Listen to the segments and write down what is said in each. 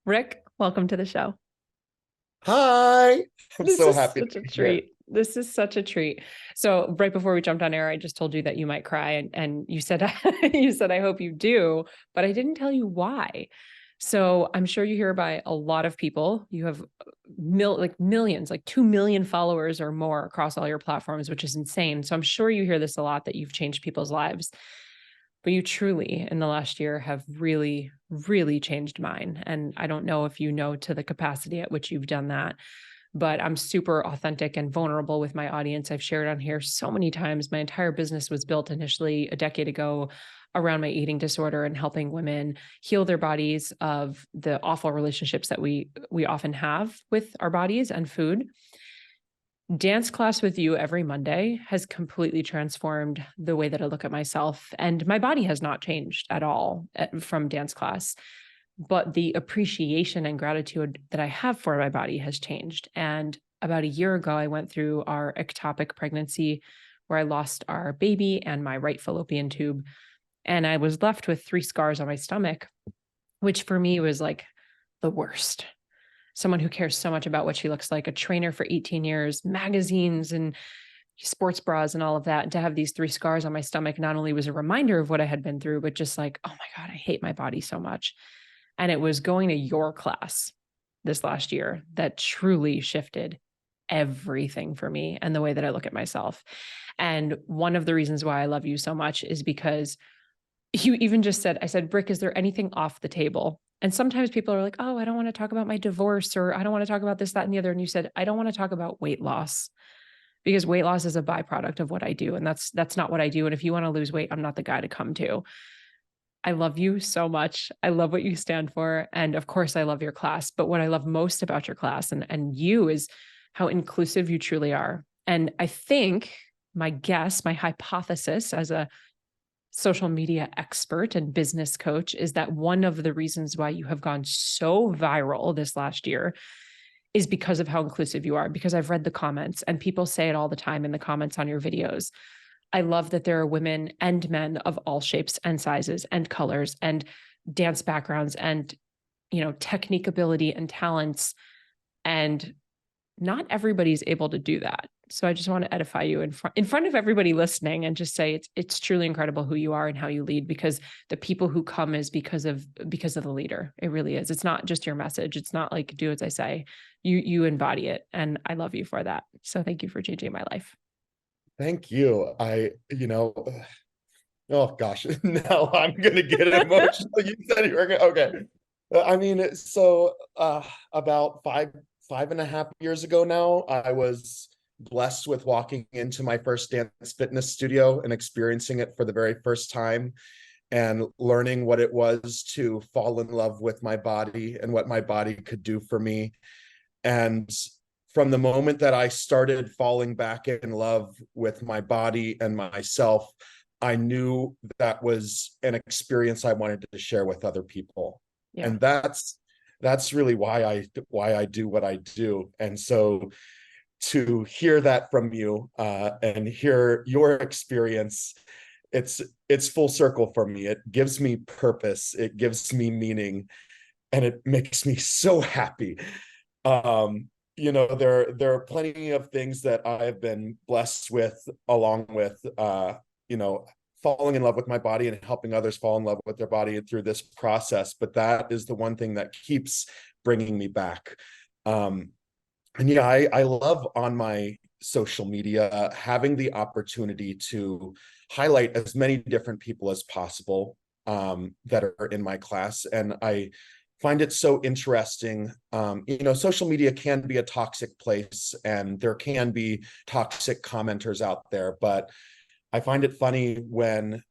Rick, welcome to the show. Hi, I'm This so is happy to such a be here. treat. This is such a treat. So right before we jumped on air, I just told you that you might cry, and you said you said I hope you do, but I didn't tell you why. So I'm sure you hear by a lot of people. You have millions, like 2 million followers or more across all your platforms, which is insane. So I'm sure you hear this a lot that you've changed people's lives. But you truly, in the last year, have really, really changed mine. And I don't know if you know to the capacity at which you've done that, but I'm super authentic and vulnerable with my audience. I've shared on here so many times. My entire business was built initially a decade ago around my eating disorder and helping women heal their bodies of the awful relationships that we often have with our bodies and food. Dance class with you every Monday has completely transformed the way that I look at myself. And my body has not changed at all from dance class, but the appreciation and gratitude that I have for my body has changed. And about a year ago, I went through our ectopic pregnancy where I lost our baby and my right fallopian tube. And I was left with 3 scars on my stomach, which for me was like the worst. Someone who cares so much about what she looks like, a trainer for 18 years, magazines and sports bras and all of that. And to have these 3 scars on my stomach not only was a reminder of what I had been through, but just like, oh my God, I hate my body so much. And it was going to your class this last year that truly shifted everything for me and the way that I look at myself. And one of the reasons why I love you so much is because you even just said, I said, Brick, is there anything off the table? And sometimes people are like, oh, I don't want to talk about my divorce, or I don't want to talk about this, that, and the other. And you said, I don't want to talk about weight loss because weight loss is a byproduct of what I do. And that's not what I do. And if you want to lose weight, I'm not the guy to come to. I love you so much. I love what you stand for. And of course, I love your class. But what I love most about your class and you is how inclusive you truly are. And I think my guess, my hypothesis as a social media expert and business coach is that one of the reasons why you have gone so viral this last year is because of how inclusive you are, because I've read the comments and people say it all the time in the comments on your videos. I love that there are women and men of all shapes and sizes and colors and dance backgrounds and, technique ability and talents. And not everybody's able to do that. So I just want to edify you in front of everybody listening and just say it's truly incredible who you are and how you lead, because the people who come is because of the leader. It really is. It's not just your message. It's not like do as I say. You embody it, and I love you for that. So thank you for changing my life. Thank you. Oh gosh, now I'm gonna get emotional. You said you were gonna, okay. I mean, about five and a half years ago now, I was blessed with walking into my first dance fitness studio and experiencing it for the very first time and learning what it was to fall in love with my body and what my body could do for me. And from the moment that I started falling back in love with my body and myself, I knew that was an experience I wanted to share with other people. Yeah. And that's really why I do what I do. And so to hear that from you and hear your experience, it's full circle for me. It gives me purpose, it gives me meaning, and it makes me so happy. There are plenty of things that I have been blessed with, along with you know falling in love with my body and helping others fall in love with their body through this process, but that is the one thing that keeps bringing me back. And yeah, I love on my social media having the opportunity to highlight as many different people as possible that are in my class. And I find it so interesting. Social media can be a toxic place and there can be toxic commenters out there, but I find it funny when,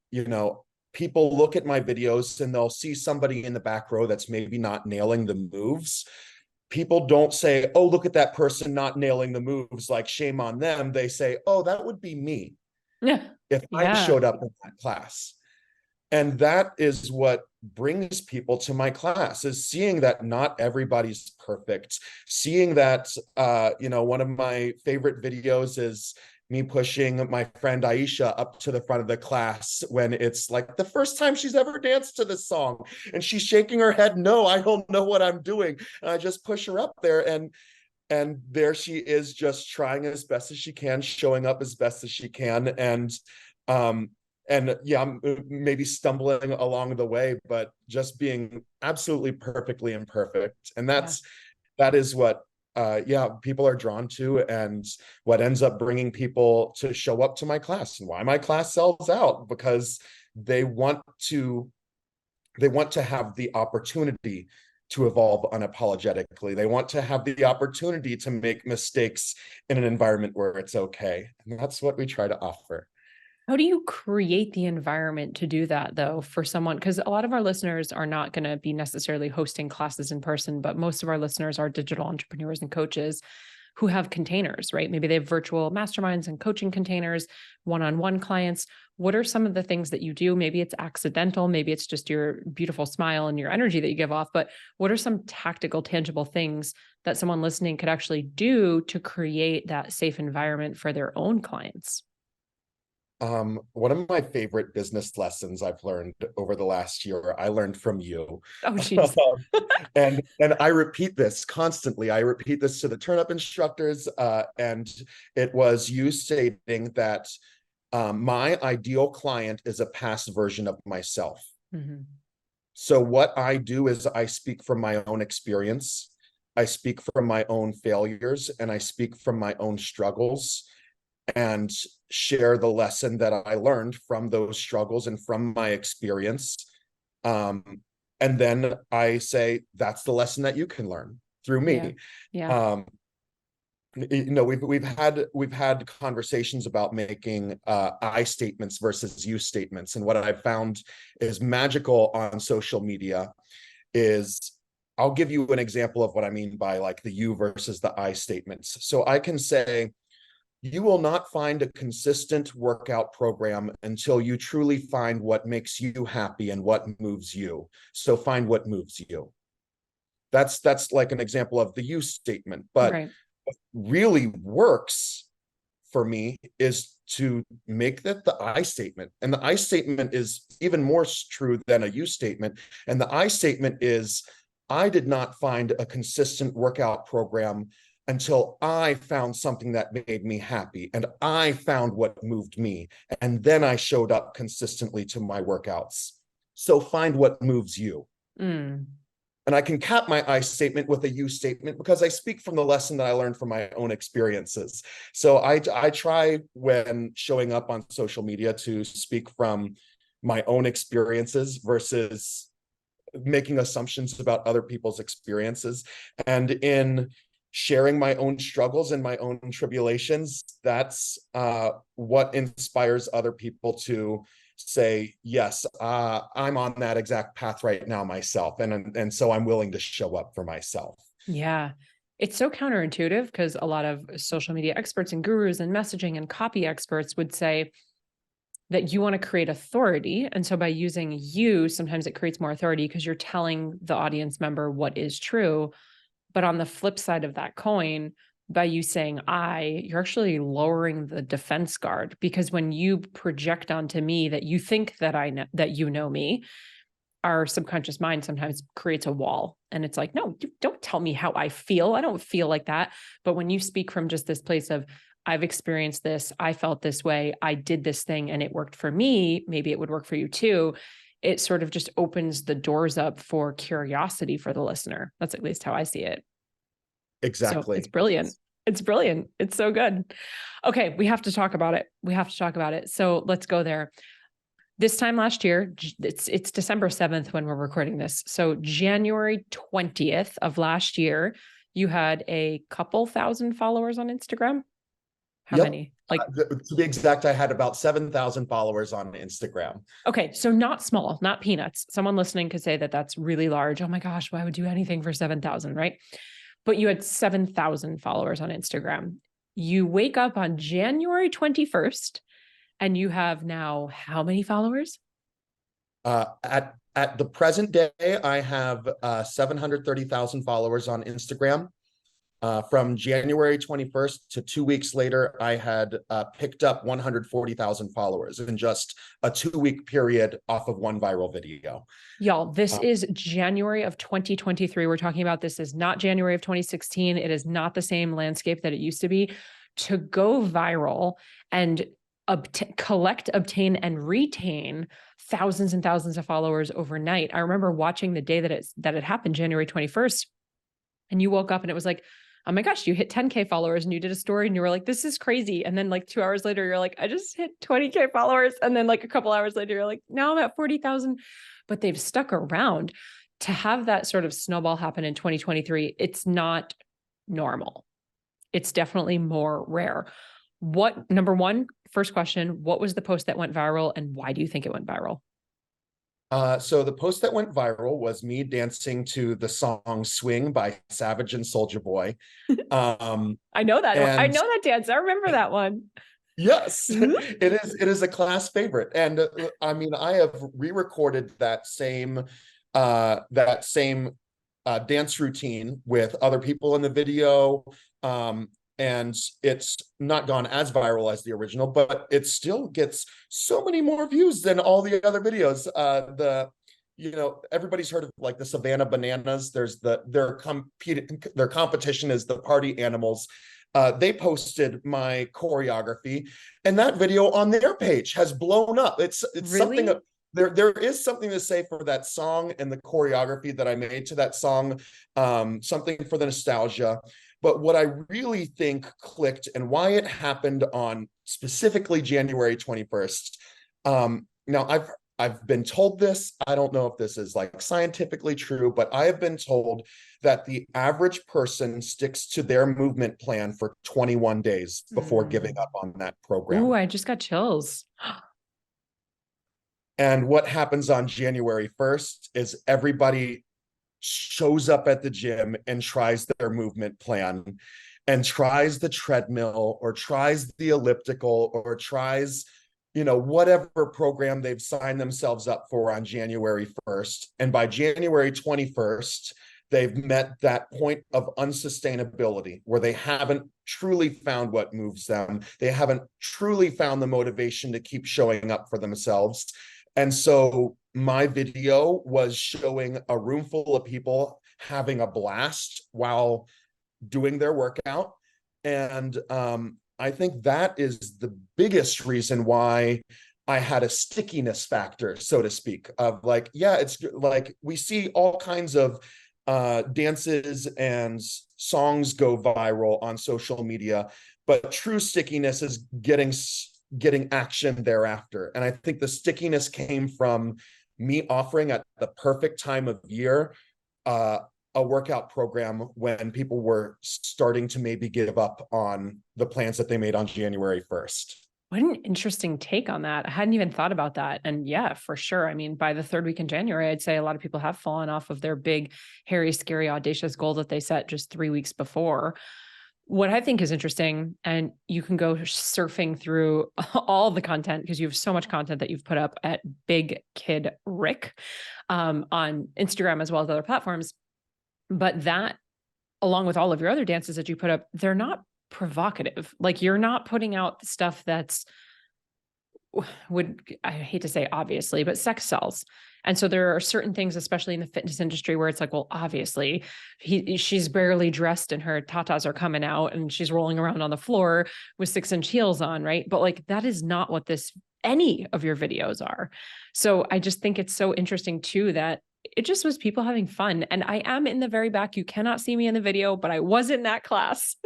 people look at my videos and they'll see somebody in the back row that's maybe not nailing the moves. People don't say, oh, look at that person not nailing the moves, like shame on them. They say, oh, that would be me Yeah. if I Yeah. showed up in that class. And that is what brings people to my class, is seeing that not everybody's perfect, seeing that one of my favorite videos is me pushing my friend Aisha up to the front of the class when it's like the first time she's ever danced to this song, and she's shaking her head, no, I don't know what I'm doing. And I just push her up there, and there she is, just trying as best as she can, showing up as best as she can, and yeah, maybe stumbling along the way, but just being absolutely perfectly imperfect. And that is what yeah, people are drawn to, and what ends up bringing people to show up to my class, and why my class sells out, because they want to have the opportunity to evolve unapologetically. They want to have the opportunity to make mistakes in an environment where it's okay. And that's what we try to offer. How do you create the environment to do that, though, for someone? Because a lot of our listeners are not going to be necessarily hosting classes in person, but most of our listeners are digital entrepreneurs and coaches who have containers, right? Maybe they have virtual masterminds and coaching containers, one-on-one clients. What are some of the things that you do? Maybe it's accidental, maybe it's just your beautiful smile and your energy that you give off, but what are some tactical, tangible things that someone listening could actually do to create that safe environment for their own clients? One of my favorite business lessons I've learned over the last year, I learned from you. Oh, geez. And I repeat this constantly. I repeat this to the turn up instructors, and it was you stating that my ideal client is a past version of myself. Mm-hmm. So what I do is I speak from my own experience, I speak from my own failures, and I speak from my own struggles, and share the lesson that I learned from those struggles and from my experience. And then I say, that's the lesson that you can learn through me. Yeah. You know, we've had conversations about making I statements versus you statements. And what I've found is magical on social media is, I'll give you an example of what I mean by like the you versus the I statements. So I can say, you will not find a consistent workout program until you truly find what makes you happy and what moves you. So find what moves you. That's like an example of the you statement. But Right. what really works for me is to make that the I statement. And the I statement is even more true than a you statement. And the I statement is, I did not find a consistent workout program until I found something that made me happy, and I found what moved me. And then I showed up consistently to my workouts. So find what moves you. Mm. And I can cap my I statement with a you statement because I speak from the lesson that I learned from my own experiences. So I try, when showing up on social media, to speak from my own experiences versus making assumptions about other people's experiences. And in sharing my own struggles and my own tribulations, that's what inspires other people to say, yes, I'm on that exact path right now myself. And so I'm willing to show up for myself. Yeah. It's so counterintuitive because a lot of social media experts and gurus and messaging and copy experts would say that you want to create authority. And so by using you, sometimes it creates more authority because you're telling the audience member what is true. But on the flip side of that coin, by you saying you're actually lowering the defense guard, because when you project onto me that you think that I know that you know me, our subconscious mind sometimes creates a wall. And it's like, no, you don't tell me how I feel. I don't feel like that. But when you speak from just this place of, I've experienced this, I felt this way, I did this thing and it worked for me, maybe it would work for you too. It sort of just opens the doors up for curiosity for the listener. That's at least how I see it. Exactly. So it's brilliant. It's brilliant. It's so good. Okay. We have to talk about it. We have to talk about it. So let's go there. This time last year, it's December 7th when we're recording this. So January 20th of last year, you had a couple thousand followers on Instagram. How many? Like, to be exact, I had about 7,000 followers on Instagram. okay, so not small, not peanuts. Someone listening could say that that's really large. Oh my gosh, why would you do anything for 7,000, right? But you had 7,000 followers on Instagram. You wake up on January 21st and you have now how many followers? At the present day, I have 730,000 followers on Instagram. From January 21st to 2 weeks later, I had picked up 140,000 followers in just a 2-week period off of one viral video. Y'all, this is January of 2023. We're talking about this is not January of 2016. It is not the same landscape that it used to be. To go viral and collect, obtain, and retain thousands and thousands of followers overnight. I remember watching the day that it happened, January 21st, and you woke up and it was like, oh my gosh, you hit 10K followers and you did a story and you were like, this is crazy. And then like 2 hours later, you're like, I just hit 20K followers. And then like a couple hours later, you're like, now I'm at 40,000, but they've stuck around. To have that sort of snowball happen in 2023, it's not normal. It's definitely more rare. Number one, first question, what was the post that went viral and why do you think it went viral? So the post that went viral was me dancing to the song Swing by Savage and Soulja Boy. I know that. I know that dance. I remember that one. Yes, it is a class favorite. And I mean, I have re-recorded that same dance routine with other people in the video. And it's not gone as viral as the original, but it still gets so many more views than all the other videos. Everybody's heard of like the Savannah Bananas. There's their competition is the Party Animals. They posted my choreography, and that video on their page has blown up. It's really? Something. There is something to say for that song and the choreography that I made to that song. Something for the nostalgia. But what I really think clicked and why it happened on specifically January 21st. Now I've been told this. I don't know if this is like scientifically true, but I have been told that the average person sticks to their movement plan for 21 days before giving up on that program. Ooh, I just got chills. And what happens on January 1st is everybody shows up at the gym and tries their movement plan and tries the treadmill or tries the elliptical or tries, whatever program they've signed themselves up for on January 1st. And by January 21st, they've met that point of unsustainability where they haven't truly found what moves them. They haven't truly found the motivation to keep showing up for themselves. And so my video was showing a room full of people having a blast while doing their workout. And I think that is the biggest reason why I had a stickiness factor, so to speak, of like, yeah, it's like we see all kinds of dances and songs go viral on social media, but true stickiness is getting action thereafter. And I think the stickiness came from me offering at the perfect time of year a workout program when people were starting to maybe give up on the plans that they made on January 1st. What an interesting take on that. I hadn't even thought about that. And yeah, for sure. I mean, by the third week in January, I'd say a lot of people have fallen off of their big, hairy, scary, audacious goal that they set just 3 weeks before. What I think is interesting, and you can go surfing through all the content because you have so much content that you've put up at Big Kid Rick on Instagram as well as other platforms. But that, along with all of your other dances that you put up, they're not provocative. Like you're not putting out stuff that's I hate to say obviously, but sex sells. And so there are certain things, especially in the fitness industry, where it's like, well, obviously she's barely dressed and her tatas are coming out and she's rolling around on the floor with 6-inch heels on, right? But like, that is not what any of your videos are. So I just think it's so interesting too, that it just was people having fun. And I am in the very back. You cannot see me in the video, but I was in that class.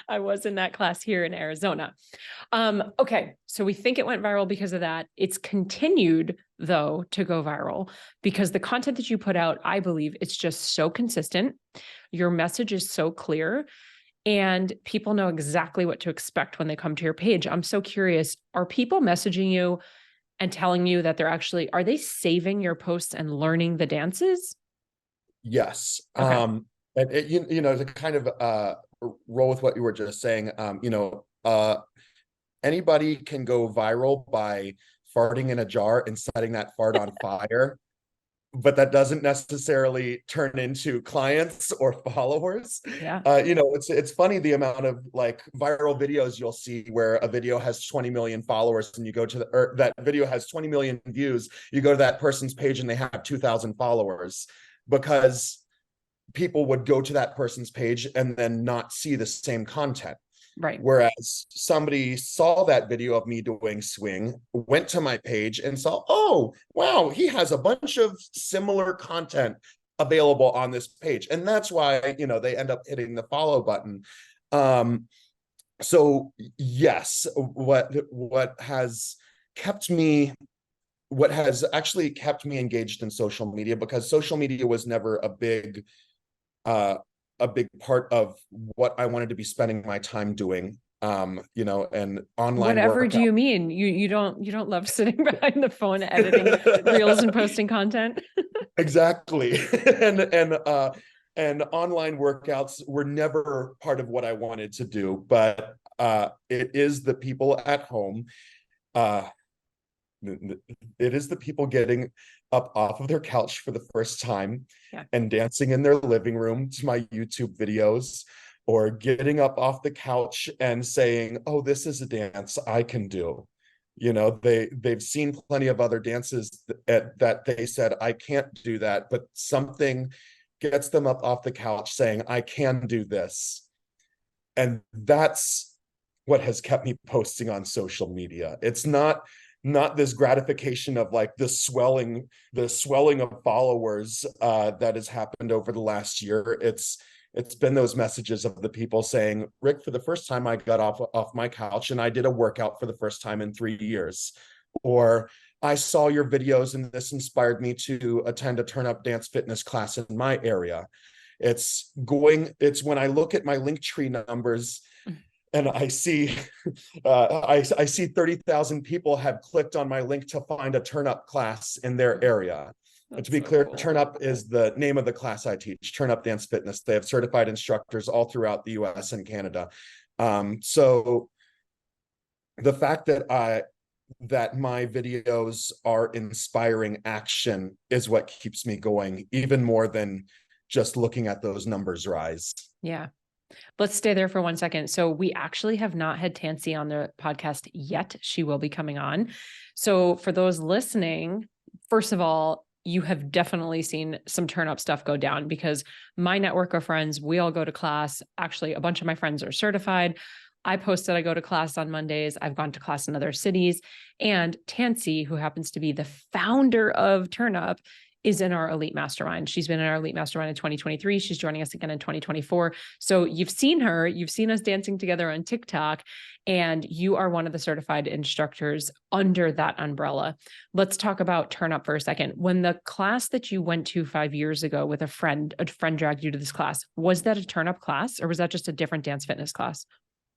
I was in that class here in Arizona. Okay. So we think it went viral because of that. It's continued though to go viral because the content that you put out, I believe it's just so consistent. Your message is so clear and people know exactly what to expect when they come to your page. I'm so curious. Are people messaging you and telling you that are they saving your posts and learning the dances? Yes. Okay. And to kind of roll with what you were just saying, anybody can go viral by farting in a jar and setting that fart on fire. but that doesn't necessarily turn into clients or followers. Yeah. It's funny the amount of like viral videos you'll see where a video has 20 million followers and you go to or that video has 20 million views. You go to that person's page and they have 2,000 followers, because people would go to that person's page and then not see the same content. Right. Whereas somebody saw that video of me doing swing, went to my page and saw, oh, wow, he has a bunch of similar content available on this page. And that's why, they end up hitting the follow button. So yes, what has actually kept me engaged in social media, because social media was never a big part of what I wanted to be spending my time doing. And online Whatever do workout. you mean? You don't love sitting behind the phone editing reels and posting content? Exactly. And online workouts were never part of what I wanted to do, but it is the people at home. It is the people getting up off of their couch for the first time, Yeah. and dancing in their living room to my YouTube videos, or getting up off the couch and saying, oh, this is a dance I can do. They've seen plenty of other dances that they said, I can't do that, but something gets them up off the couch saying, I can do this. And that's what has kept me posting on social media. It's not this gratification of like the swelling of followers that has happened over the last year. It's been those messages of the people saying, Rick, for the first time I got off my couch and I did a workout for the first time in 3 years. Or I saw your videos and this inspired me to attend a turn up dance fitness class in my area. It's when I look at my Linktree numbers and I see I see 30,000 people have clicked on my link to find a turn up class in their area. And to be clear, cool. Turn Up is the name of the class I teach, Turn Up Dance Fitness. They have certified instructors all throughout the US and Canada. So the fact that my videos are inspiring action is what keeps me going, even more than just looking at those numbers rise. Yeah. Let's stay there for 1 second. So we actually have not had Tansy on the podcast yet. She will be coming on. So for those listening, first of all, you have definitely seen some turn up stuff go down, because my network of friends, we all go to class. Actually, a bunch of my friends are certified. I post that I go to class on Mondays. I've gone to class in other cities. And Tansy, who happens to be the founder of Turn Up, is in our elite mastermind. She's been in our elite mastermind in 2023. She's joining us again in 2024. So you've seen her, you've seen us dancing together on TikTok, and you are one of the certified instructors under that umbrella. Let's talk about Turn Up for a second. When the class that you went to 5 years ago with a friend dragged you to this class, was that a Turn Up class, or was that just a different dance fitness class?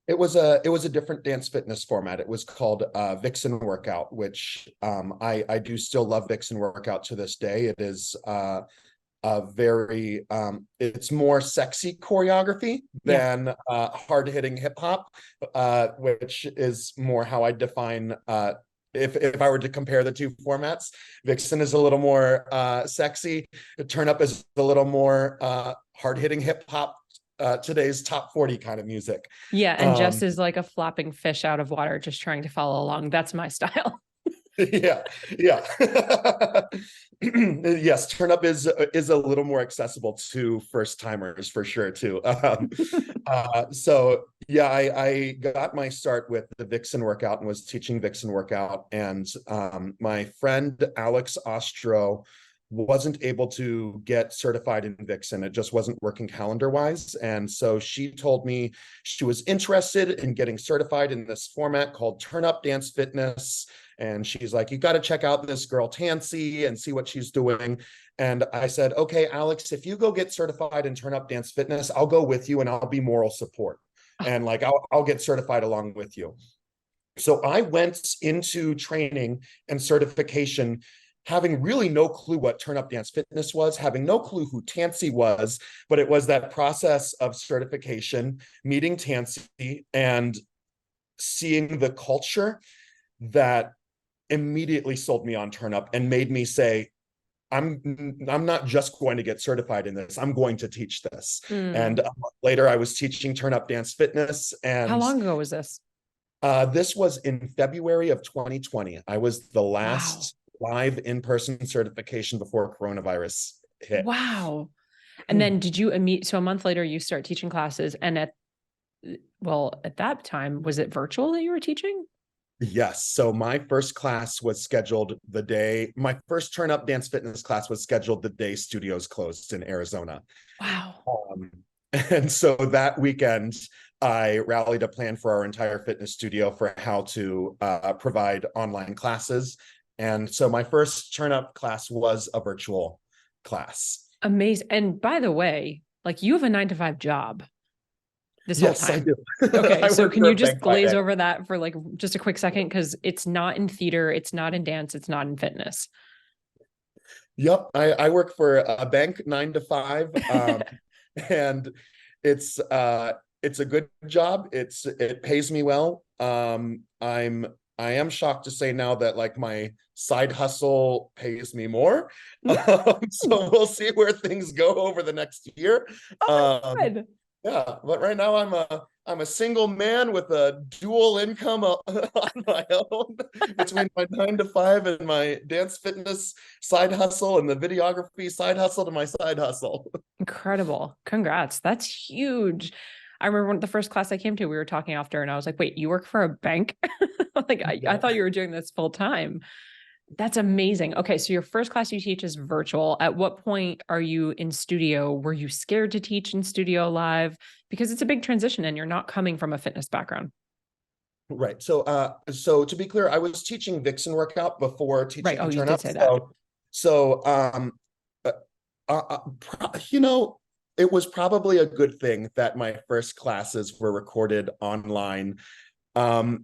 It was a different dance fitness format. It was called Vixen Workout, which I do still love Vixen Workout to this day. It is a very it's more sexy choreography than hard-hitting hip hop, which is more how I define if I were to compare the two formats. Vixen is a little more sexy. Turn Up is a little more hard-hitting hip hop. Today's top 40 kind of music. Yeah. And Jess is like a flopping fish out of water, just trying to follow along. That's my style. Yeah. Yes, Turn Up is a little more accessible to first timers for sure too. So yeah, I got my start with the Vixen Workout and was teaching Vixen Workout, and my friend Alex Ostro wasn't able to get certified in Vixen. It just wasn't working calendar wise. And so she told me she was interested in getting certified in this format called Turn Up Dance Fitness. And she's like, you got to check out this girl Tansy and see what she's doing. And I said, okay, Alex, if you go get certified in Turn Up Dance Fitness, I'll go with you and I'll be moral support. And like, I'll get certified along with you. So I went into training and certification having really no clue what Turn Up Dance Fitness was, having no clue who Tansy was, but it was that process of certification, meeting Tansy and seeing the culture that immediately sold me on Turn Up and made me say, I'm not just going to get certified in this. I'm going to teach this. Mm. And later I was teaching turn up dance fitness. How And long ago was this? this was in February of 2020. I was the Wow. last live in-person certification before coronavirus hit. Wow. And then did you so a month later you start teaching classes, and at that time, was it virtual that you were teaching? Yes. So my first class was scheduled the day, my first turn up dance fitness class was scheduled the day studios closed in Arizona. Wow. And so that weekend, I rallied a plan for our entire fitness studio for how to provide online classes. And so my first turn up class was a virtual class. Amazing. And by the way, like, you have a 9 to 5 job this whole Yes, I time. do. Okay, I so work can for you a just bank by glaze day. over that for like just a quick second? Because it's not in theater, it's not in dance, it's not in fitness. Yep, I work for a bank 9 to 5, and it's it's a good job. It pays me well. I am shocked to say now that like my side hustle pays me more. So we'll see where things go over the next year. Oh my Um, God. yeah, but right now I'm a single man with a dual income on my own between my 9 to 5 and my dance fitness side hustle and the videography side hustle to my side hustle. Incredible. Congrats. That's huge. I remember the first class I came to, we were talking after, and I was like, wait, you work for a bank? Like, I Yeah. thought you were doing this full time. That's amazing. Okay, so your first class you teach is virtual. At what point are you in studio? Were you scared to teach in studio live? Because it's a big transition and you're not coming from a fitness background. Right. So to be clear, I was teaching Vixen workout before Right. teaching Oh, you turn did up. say that. So uh, you know, it was probably a good thing that my first classes were recorded online,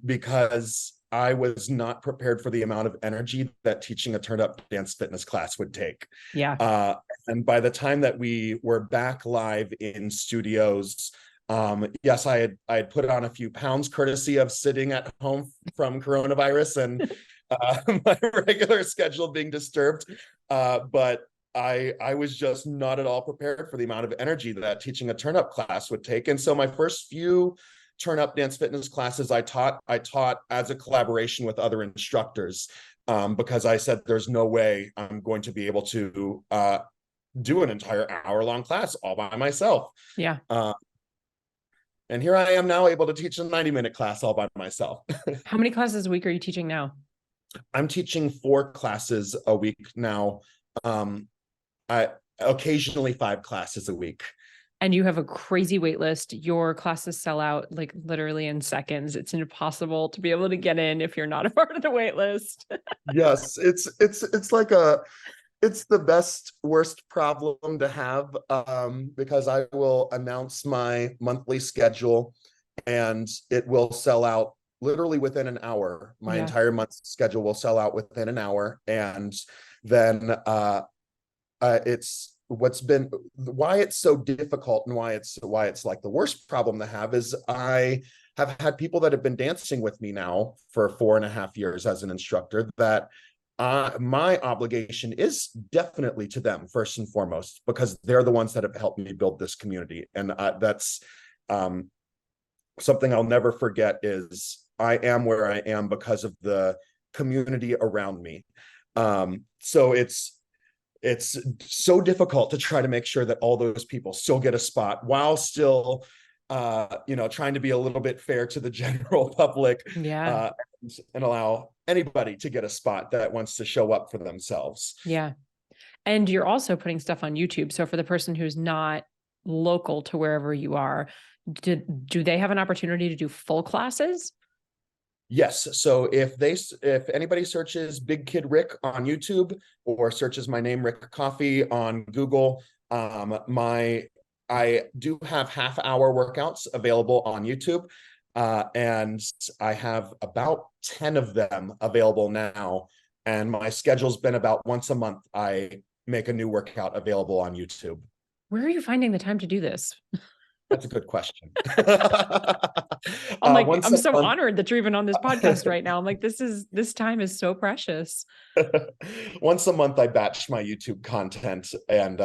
because I was not prepared for the amount of energy that teaching a turn up dance fitness class would take. Yeah. Uh, and by the time that we were back live in studios, yes, I had put on a few pounds courtesy of sitting at home from coronavirus and my regular schedule being disturbed. But I was just not at all prepared for the amount of energy that teaching a turn up class would take. And so my first few turn up dance fitness classes I taught as a collaboration with other instructors, because I said there's no way I'm going to be able to do an entire hour-long class all by myself. Yeah. And here I am now able to teach a 90-minute class all by myself. How many classes a week are you teaching now? I'm teaching 4 classes a week now. I occasionally 5 classes a week. And you have a crazy wait list. Your classes sell out like literally in seconds. It's impossible to be able to get in if you're not a part of the wait list. Yes, it's the best worst problem to have, because I will announce my monthly schedule and it will sell out literally within an hour. My Yeah. entire month's schedule will sell out within an hour. And then it's what's been why it's so difficult and why it's like the worst problem to have is I have had people that have been dancing with me now for 4.5 years as an instructor that my obligation is definitely to them first and foremost, because they're the ones that have helped me build this community. And that's something I'll never forget is I am where I am because of the community around me. So it's so difficult to try to make sure that all those people still get a spot while still trying to be a little bit fair to the general public, Yeah. and allow anybody to get a spot that wants to show up for themselves. Yeah. And you're also putting stuff on YouTube. So for the person who's not local to wherever you are, do they have an opportunity to do full classes? Yes. So if anybody searches Big Kid Rick on YouTube or searches my name, Rick Coffey, on Google, I do have half-hour workouts available on YouTube. And I have about 10 of them available now. And my schedule's been about once a month, I make a new workout available on YouTube. Where are you finding the time to do this? That's a good question. I'm like, Once I'm a so month, honored that you're even on this podcast right now. I'm like, this time is so precious. once a month, I batch my YouTube content and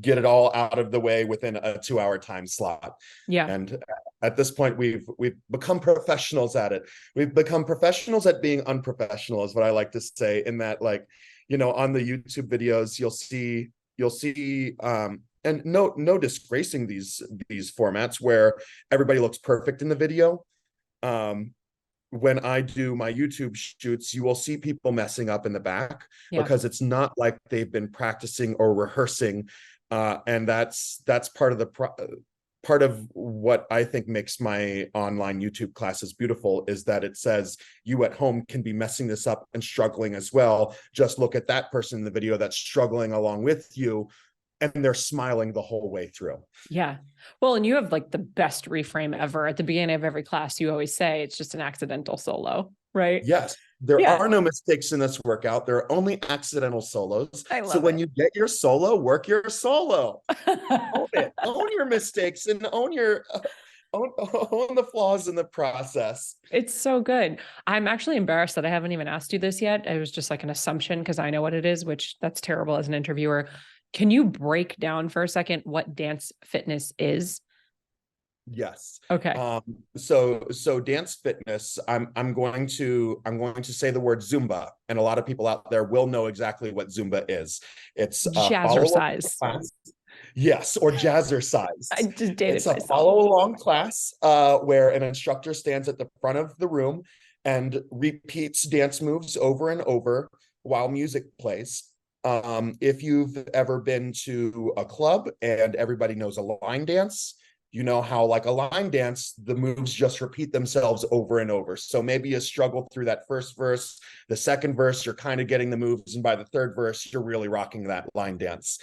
get it all out of the way within a 2-hour time slot. Yeah. And at this point, we've become professionals at it. We've become professionals at being unprofessional, is what I like to say. In that, like, on the YouTube videos, you'll see and no disgracing these formats where everybody looks perfect in the video. When I do my YouTube shoots, you will see people messing up in the back Yeah. because it's not like they've been practicing or rehearsing. And that's part of part of what I think makes my online YouTube classes beautiful, is that it says you at home can be messing this up and struggling as well. Just look at that person in the video that's struggling along with you, and they're smiling the whole way through. Yeah. Well, and you have like the best reframe ever. At the beginning of every class, you always say it's just an accidental solo, right? Yes, there Yeah. are no mistakes in this workout. There are only accidental solos. I So love when it. you get your solo, work your solo. Own it. Own your mistakes and own the flaws in the process. It's so good. I'm actually embarrassed that I haven't even asked you this yet. It was just like an assumption because I know what it is, which that's terrible as an interviewer. Can you break down for a second what dance fitness is? Yes. Okay. So dance fitness, I'm going to say the word Zumba, and a lot of people out there will know exactly what Zumba is. It's a follow-along Jazzercise. class. Yes, or jazzercise. I just dated It's a myself. follow-along class where an instructor stands at the front of the room and repeats dance moves over and over while music plays. If you've ever been to a club and everybody knows a line dance, you know how, like a line dance, the moves just repeat themselves over and over. So maybe you struggle through that first verse, the second verse, you're kind of getting the moves, and by the third verse, you're really rocking that line dance.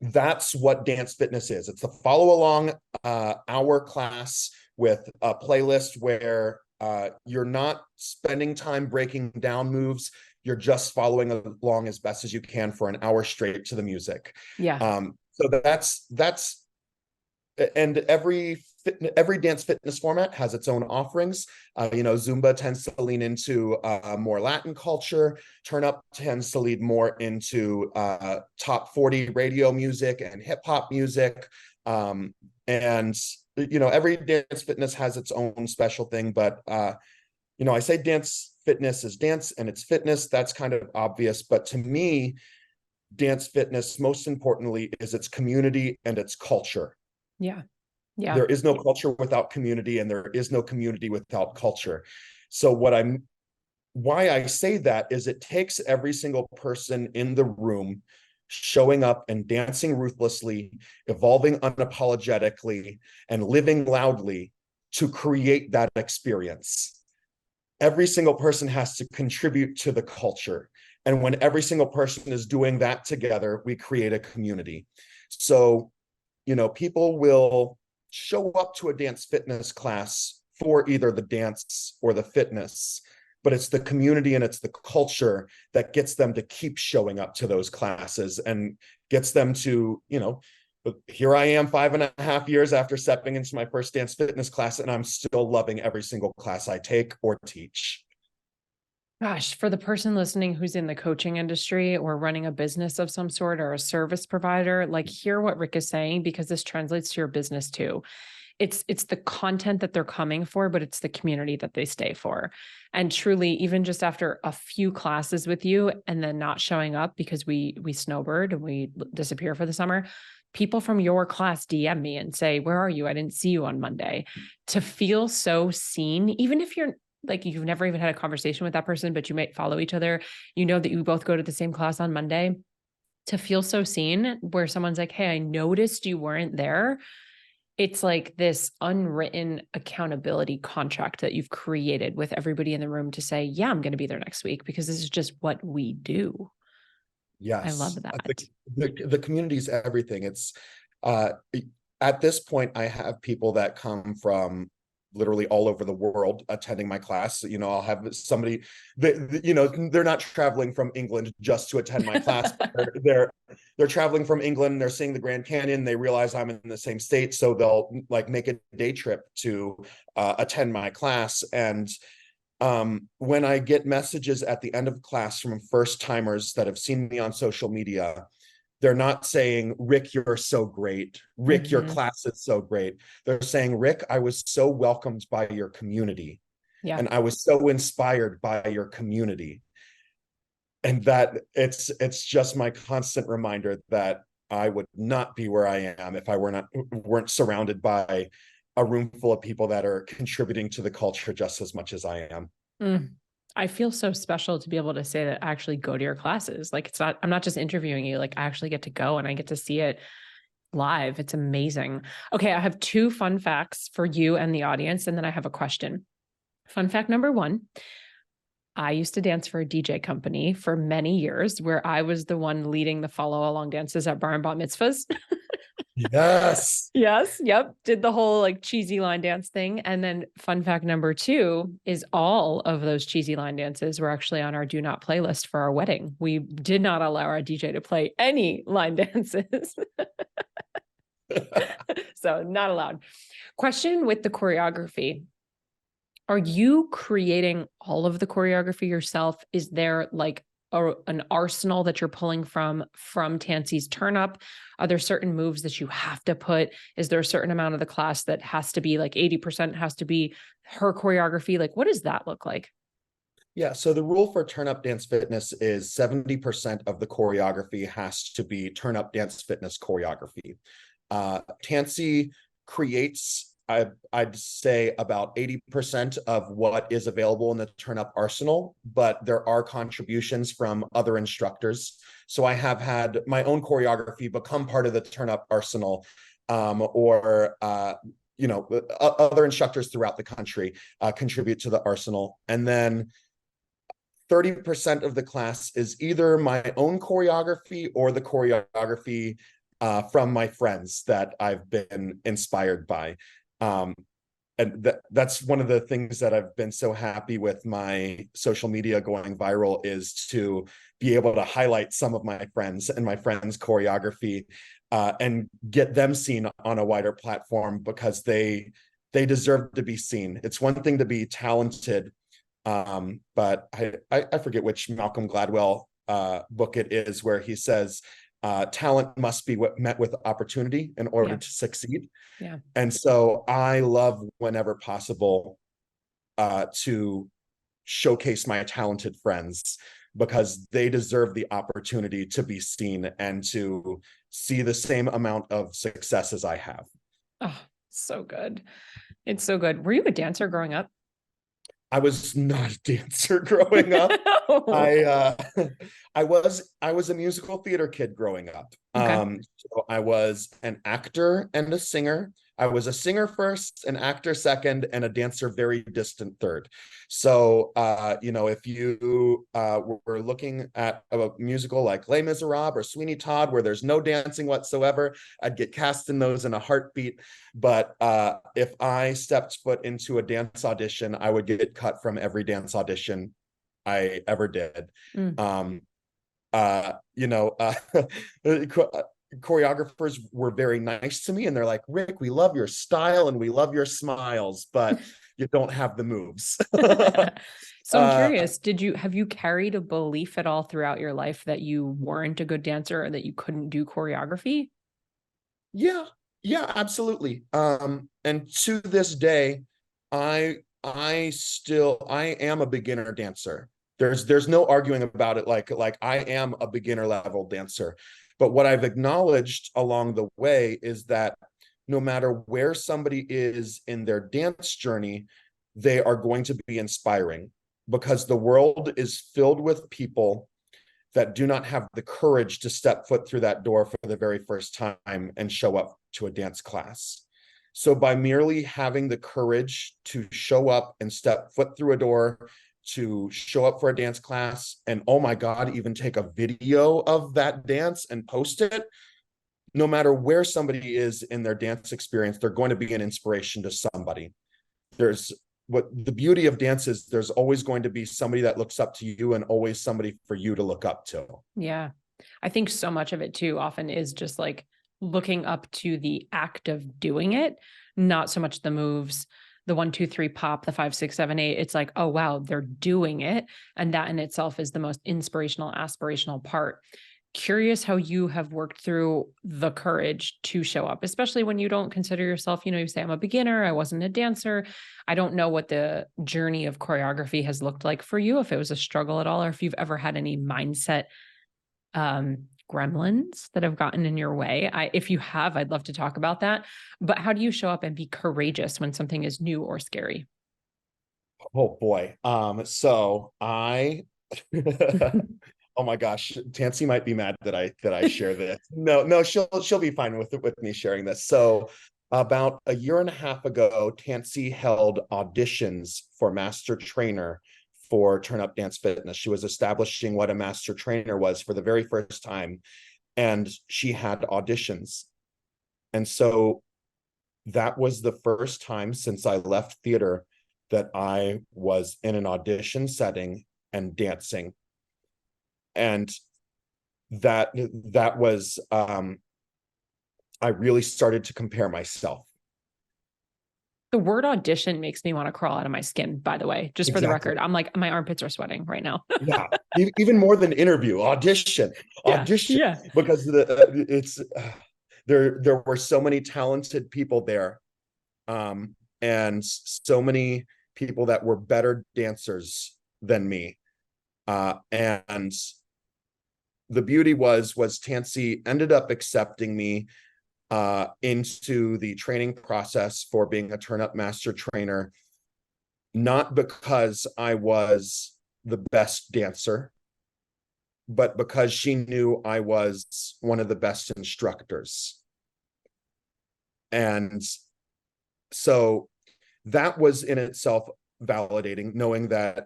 That's what dance fitness is. It's a follow along hour class with a playlist where you're not spending time breaking down moves. You're just following along as best as you can for an hour straight to the music. Yeah. So that's and every dance fitness format has its own offerings. Zumba tends to lean into more Latin culture. Turn Up tends to lead more into top 40 radio music and hip hop music. And every dance fitness has its own special thing. But I say dance fitness is dance and it's fitness. That's kind of obvious. But to me, dance fitness, most importantly, is its community and its culture. Yeah. Yeah. There is no culture without community, and there is no community without culture. So why I say that is it takes every single person in the room showing up and dancing ruthlessly, evolving unapologetically, and living loudly to create that experience. Every single person has to contribute to the culture. And when every single person is doing that together, we create a community. So, people will show up to a dance fitness class for either the dance or the fitness, but it's the community and it's the culture that gets them to keep showing up to those classes and gets them to, here I am 5.5 years after stepping into my first dance fitness class, and I'm still loving every single class I take or teach. Gosh, for the person listening who's in the coaching industry or running a business of some sort or a service provider, like, hear what Rick is saying, because this translates to your business too. It's the content that they're coming for, but it's the community that they stay for. And truly, even just after a few classes with you and then not showing up because we snowbird and we disappear for the summer, people from your class DM me and say, "Where are you? I didn't see you on Monday." To feel so seen, even if you're like, you've never even had a conversation with that person, but you might follow each other, that you both go to the same class on Monday, to feel so seen where someone's like, "Hey, I noticed you weren't there." It's like this unwritten accountability contract that you've created with everybody in the room to say, "Yeah, I'm going to be there next week," because this is just what we do. Yes. I love that. The community is everything. It's at this point, I have people that come from literally all over the world attending my class. You know, I'll have somebody that, you know, they're not traveling from England just to attend my class. They're traveling from England, they're seeing the Grand Canyon, they realize I'm in the same state, so they'll like make a day trip to attend my class. And when I get messages at the end of class from first timers that have seen me on social media, they're not saying, Rick, you're so great. Rick, your class is so great. They're saying, Rick, I was so welcomed by your community. Yeah. And I was so inspired by your community. And that it's just my constant reminder that I would not be where I am if I weren't surrounded by a room full of people that are contributing to the culture just as much as I am. I feel so special to be able to say that I actually go to your classes. Like I'm not just interviewing you, like I actually get to go and I get to see it live. It's amazing. Okay. I have 2 fun facts for you and the audience, and then I have a question. Fun fact number 1, I used to dance for a DJ company for many years where I was the one leading the follow along dances at bar and bat mitzvahs. Yes. Yes. Yep. Did the whole like cheesy line dance thing. And then fun fact number 2 is all of those cheesy line dances were actually on our do not playlist for our wedding. We did not allow our DJ to play any line dances. So not allowed. Question with the choreography. Are you creating all of the choreography yourself? Is there like an arsenal that you're pulling from Tansey's Turn Up? Are there certain moves that you have to put? Is there a certain amount of the class that has to be like 80% has to be her choreography? Like, what does that look like? Yeah, so the rule for Turn Up Dance Fitness is 70% of the choreography has to be Turn Up Dance Fitness choreography. Tansey creates, I'd say, about 80% of what is available in the Turn Up arsenal, but there are contributions from other instructors. So I have had my own choreography become part of the Turn Up arsenal, or you know, other instructors throughout the country contribute to the arsenal. And then 30% of the class is either my own choreography or the choreography from my friends that I've been inspired by. And that's one of the things that I've been so happy with my social media going viral, is to be able to highlight some of my friends and my friends' choreography and get them seen on a wider platform, because they deserve to be seen. It's one thing to be talented, but I forget which Malcolm Gladwell book it is, where he says, talent must be met with opportunity in order to succeed. Yeah. And so I love, whenever possible, to showcase my talented friends, because they deserve the opportunity to be seen and to see the same amount of success as I have. Oh, so good. It's so good. Were you a dancer growing up? I was not a dancer growing up. I was a musical theater kid growing up. Okay. So I was an actor and a singer. I was a singer first, an actor second, and a dancer very distant third. So, you know, if you were looking at a musical like Les Miserables or Sweeney Todd, where there's no dancing whatsoever, I'd get cast in those in a heartbeat. But if I stepped foot into a dance audition, I would get cut from every dance audition I ever did. You know, choreographers were very nice to me, and they're like, Rick, we love your style and we love your smiles, but you don't have the moves. So I'm curious, have you carried a belief at all throughout your life that you weren't a good dancer or that you couldn't do choreography? Yeah, absolutely. And to this day, I am a beginner dancer. There's no arguing about it. Like I am a beginner level dancer. But what I've acknowledged along the way is that no matter where somebody is in their dance journey, they are going to be inspiring, because the world is filled with people that do not have the courage to step foot through that door for the very first time and show up to a dance class. So by merely having the courage to show up and step foot through a door, to show up for a dance class, and oh my God, even take a video of that dance and post it, no matter where somebody is in their dance experience, they're going to be an inspiration to somebody. there's what the beauty of dance is, there's always going to be somebody that looks up to you and always somebody for you to look up to. Yeah. I think so much of it too often is just like looking up to the act of doing it, not so much the moves, the 1, 2, 3 pop, the 5, 6, 7, 8. It's like, oh, wow, they're doing it. And that in itself is the most inspirational, aspirational part. Curious how you have worked through the courage to show up, especially when you don't consider yourself, you say I'm a beginner, I wasn't a dancer. I don't know what the journey of choreography has looked like for you, if it was a struggle at all, or if you've ever had any mindset gremlins that have gotten in your way. If you have, I'd love to talk about that. But how do you show up and be courageous when something is new or scary? Oh boy. So I oh my gosh, Tansy might be mad that I share this. No, she'll be fine with me sharing this. So about a year and a half ago, Tansy held auditions for master trainer for Turn Up Dance Fitness. She was establishing what a master trainer was for the very first time, and she had auditions. And so that was the first time since I left theater that I was in an audition setting and dancing. And that was I really started to compare myself. The word audition makes me want to crawl out of my skin, by the way, just for the record. I'm like, my armpits are sweating right now. Yeah, even more than interview, audition, yeah. because it's there were so many talented people there, and so many people that were better dancers than me, and the beauty was Tansy ended up accepting me into the training process for being a turn up master trainer, not because I was the best dancer, but because she knew I was one of the best instructors. And so that was in itself validating, knowing that,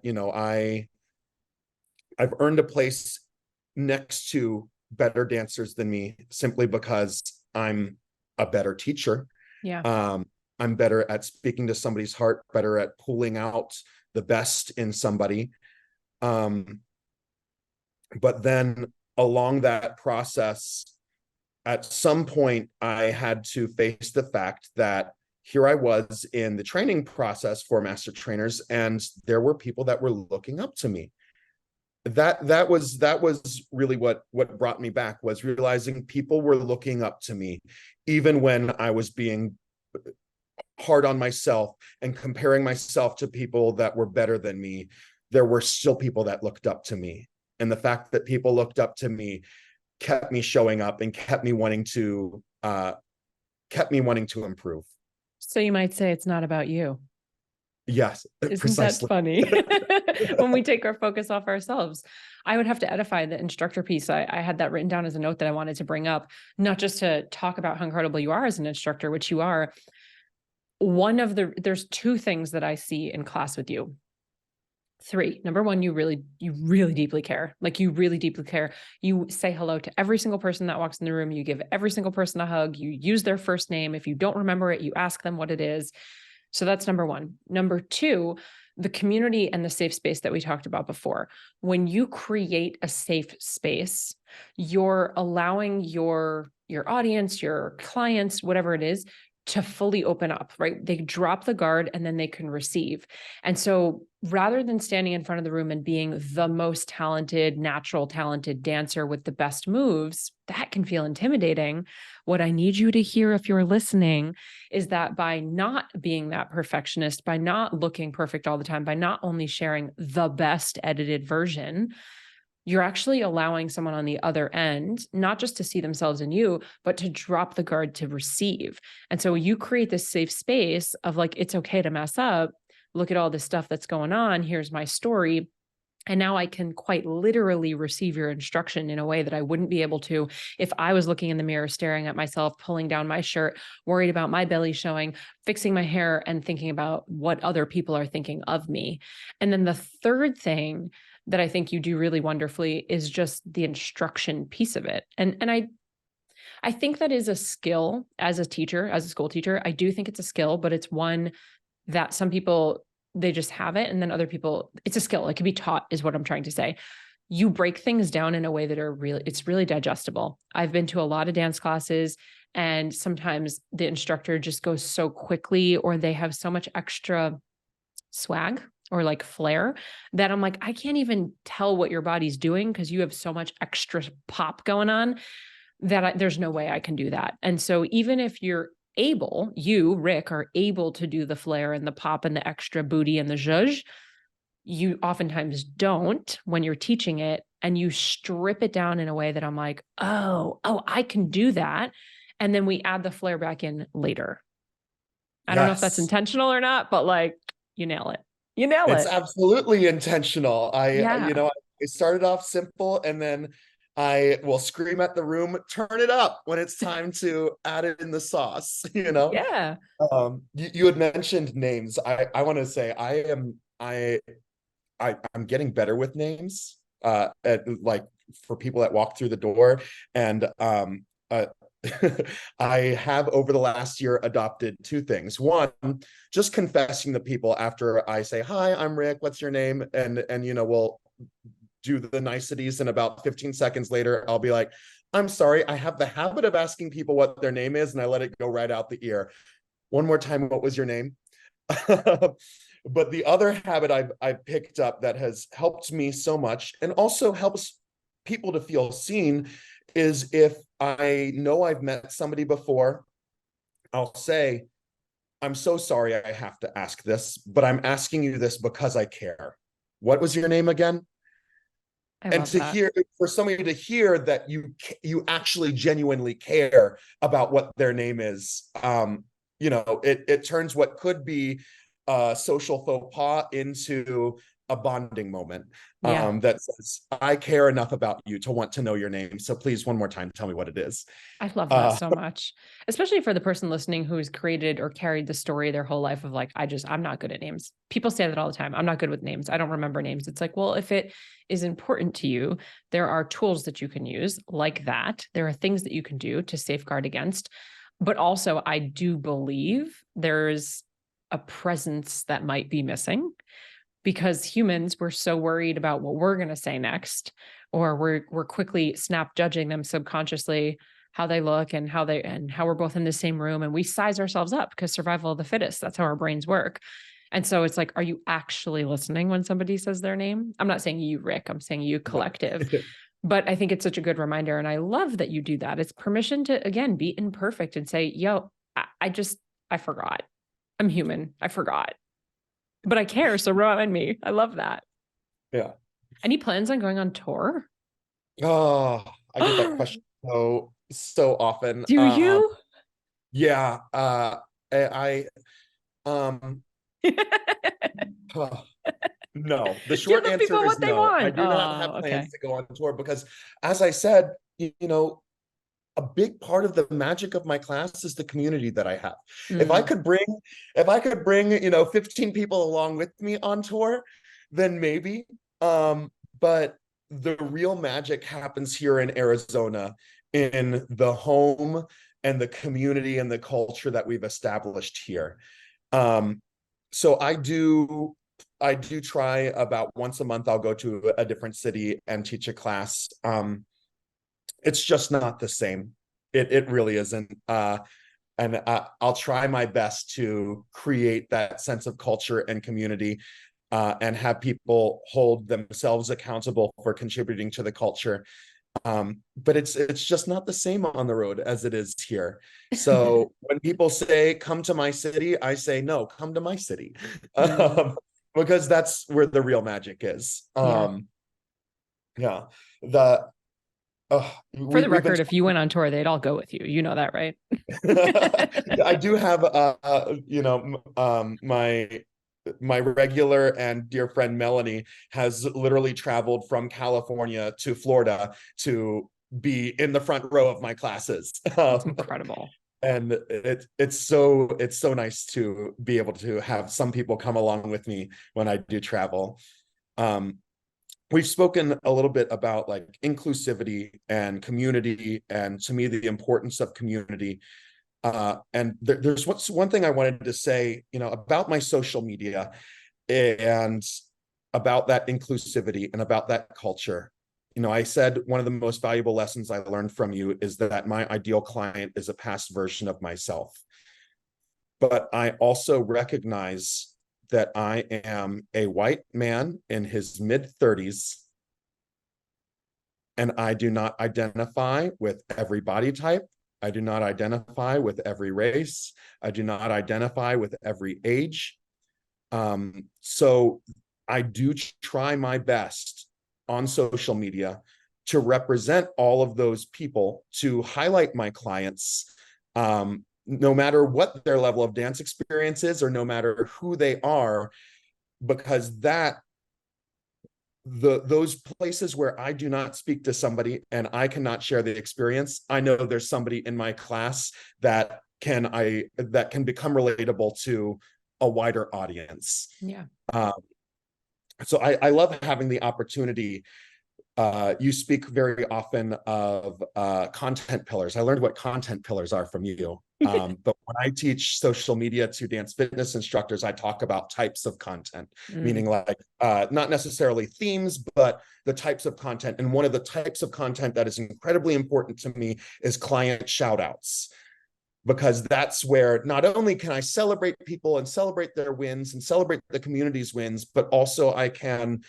I've earned a place next to better dancers than me simply because I'm a better teacher. Yeah. I'm better at speaking to somebody's heart, better at pulling out the best in somebody. But then along that process, at some point, I had to face the fact that here I was in the training process for master trainers, and there were people that were looking up to me. That was really what brought me back, was realizing people were looking up to me, even when I was being hard on myself and comparing myself to people that were better than me. There were still people that looked up to me, and the fact that people looked up to me kept me showing up and kept me wanting to improve. So you might say it's not about you. Yes, Isn't precisely. that funny? When we take our focus off ourselves. I would have to edify the instructor piece. I had that written down as a note that I wanted to bring up, not just to talk about how incredible you are as an instructor, which you are. There's 2 things that I see in class with you. 3. Number 1, you really deeply care. Like, you really deeply care. You say hello to every single person that walks in the room. You give every single person a hug. You use their first name. If you don't remember it, you ask them what it is. So that's number 1. Number 2, the community and the safe space that we talked about before. When you create a safe space, you're allowing your audience, your clients, whatever it is, to fully open up, right? They drop the guard and then they can receive. And so rather than standing in front of the room and being the most talented, natural talented dancer with the best moves, that can feel intimidating. What I need you to hear, if you're listening, is that by not being that perfectionist, by not looking perfect all the time, by not only sharing the best edited version, you're actually allowing someone on the other end, not just to see themselves in you, but to drop the guard to receive. And so you create this safe space of like, it's okay to mess up. Look at all this stuff that's going on. Here's my story. And now I can quite literally receive your instruction in a way that I wouldn't be able to if I was looking in the mirror, staring at myself, pulling down my shirt, worried about my belly showing, fixing my hair, and thinking about what other people are thinking of me. And then the third thing that I think you do really wonderfully is just the instruction piece of it. And I think that is a skill as a teacher, as a school teacher. I do think it's a skill, but it's one that some people, they just have it. And then other people, it's a skill. It can be taught, is what I'm trying to say. You break things down in a way that are really, it's really digestible. I've been to a lot of dance classes, and sometimes the instructor just goes so quickly, or they have so much extra swag or like flair that I'm like, I can't even tell what your body's doing because you have so much extra pop going on that there's no way I can do that. And so even if you're able, you, Rick, are able to do the flair and the pop and the extra booty and the zhuzh, you oftentimes don't when you're teaching it, and you strip it down in a way that I'm like, oh, I can do that. And then we add the flair back in later. I don't know if that's Yes. intentional or not, but like, you nail it. You nail It's it. absolutely intentional. Yeah. I started off simple, and then I will scream at the room, turn it up when it's time to add it in the sauce, Yeah. You had mentioned names. I want to say I'm getting better with names, like for people that walk through the door. And I have over the last year adopted two things. One, just confessing to people after I say, hi, I'm Rick, what's your name? And we'll do the niceties, and about 15 seconds later, I'll be like, I'm sorry, I have the habit of asking people what their name is, and I let it go right out the ear. One more time, what was your name? But the other habit I've picked up that has helped me so much, and also helps people to feel seen, is if I know I've met somebody before, I'll say, I'm so sorry I have to ask this, but I'm asking you this because I care. What was your name again? I And love to that. hear, for somebody to hear that you actually genuinely care about what their name is, it turns what could be a social faux pas into a bonding moment, Yeah. that says, I care enough about you to want to know your name, so please, one more time, tell me what it is. I love that uh so much, especially for the person listening who's created or carried the story their whole life of like, I'm not good at names. People say that all the time. I'm not good with names. I don't remember names. It's like, well, if it is important to you, there are tools that you can use like that. There are things that you can do to safeguard against. But also, I do believe there's a presence that might be missing, because humans, we're so worried about what we're going to say next, or we're quickly snap judging them subconsciously, how they look and how we're both in the same room, and we size ourselves up because survival of the fittest, that's how our brains work. And so it's like, are you actually listening when somebody says their name? I'm not saying you, Rick, I'm saying you, collective. But I think it's such a good reminder, and I love that you do that. It's permission to, again, be imperfect and say, yo, I forgot. I'm human. I forgot, but I care. So remind me. I love that. yeah. Any plans on going on tour? Oh, I get that question so often. Do you? Yeah. I um No, the Give short the answer people is what they no. I want. do not have Oh, plans okay. to go on tour because, as I said, a big part of the magic of my class is the community that I have. If I Mm, could bring, 15 people along with me on tour, then maybe. But the real magic happens here in Arizona, in the home and the community and the culture that we've established here. Um, so I do try about once a month. I'll go to a different city and teach a class. It's just not the same. It really isn't. And I'll try my best to create that sense of culture and community, and have people hold themselves accountable for contributing to the culture. But it's just not the same on the road as it is here. So when people say, come to my city, I say, no, come to my city. mm, Because that's where the real magic is. yeah. Yeah. The For the we've been record, if you went on tour, they'd all go with you. You know that, right? I do have my regular and dear friend Melanie has literally traveled from California to Florida to be in the front row of my classes. That's incredible. And it's so nice to be able to have some people come along with me when I do travel. Um, we've spoken a little bit about like inclusivity and community, and to me, the importance of community. And there's one thing I wanted to say, about my social media and about that inclusivity and about that culture. I said one of the most valuable lessons I learned from you is that my ideal client is a past version of myself. But I also recognize that I am a white man in his mid-30s, and I do not identify with every body type. I do not identify with every race. I do not identify with every age. So I do try my best on social media to represent all of those people, to highlight my clients, no matter what their level of dance experience is or no matter who they are, because those places where I do not speak to somebody and I cannot share the experience, I know there's somebody in my class that can become relatable to a wider audience. Yeah. So I love having the opportunity. You speak very often of content pillars. I learned what content pillars are from you. But when I teach social media to dance fitness instructors, I talk about types of content, meaning like not necessarily themes, but the types of content. And one of the types of content that is incredibly important to me is client shout outs, because that's where not only can I celebrate people and celebrate their wins and celebrate the community's wins, but also I can